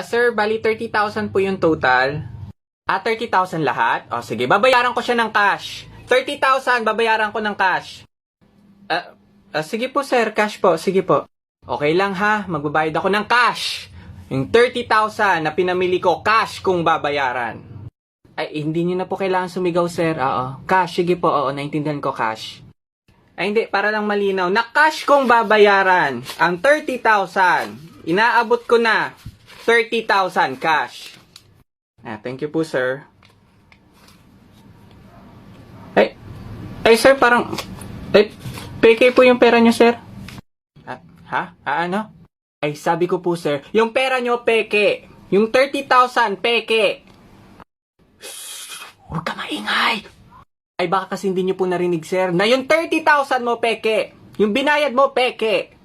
Sir, bali 30,000 po yung total. 30,000 lahat? O, sige, babayaran ko siya ng cash. 30,000, babayaran ko ng cash. Sige po, sir, cash po, sige po. Okay lang ha, magbabayad ako ng cash. Yung 30,000 na pinamili ko, cash kung babayaran. Ay, hindi niyo na po kailangan sumigaw, sir. Oo, cash, sige po, oo, naintindihan ko, cash. Ay, hindi, para lang malinaw. Na cash kong babayaran ang 30,000. Inaabot ko na 30,000 cash. Thank you po, sir. Ay, sir, parang... peke po yung pera nyo, sir. Ano? Ay, sabi ko po, sir, yung pera nyo, peke. Yung 30,000, peke. Huwag ka maingay. Ay, baka kasi hindi nyo po narinig, sir, na yung 30,000 mo, peke. Yung binayad mo, peke.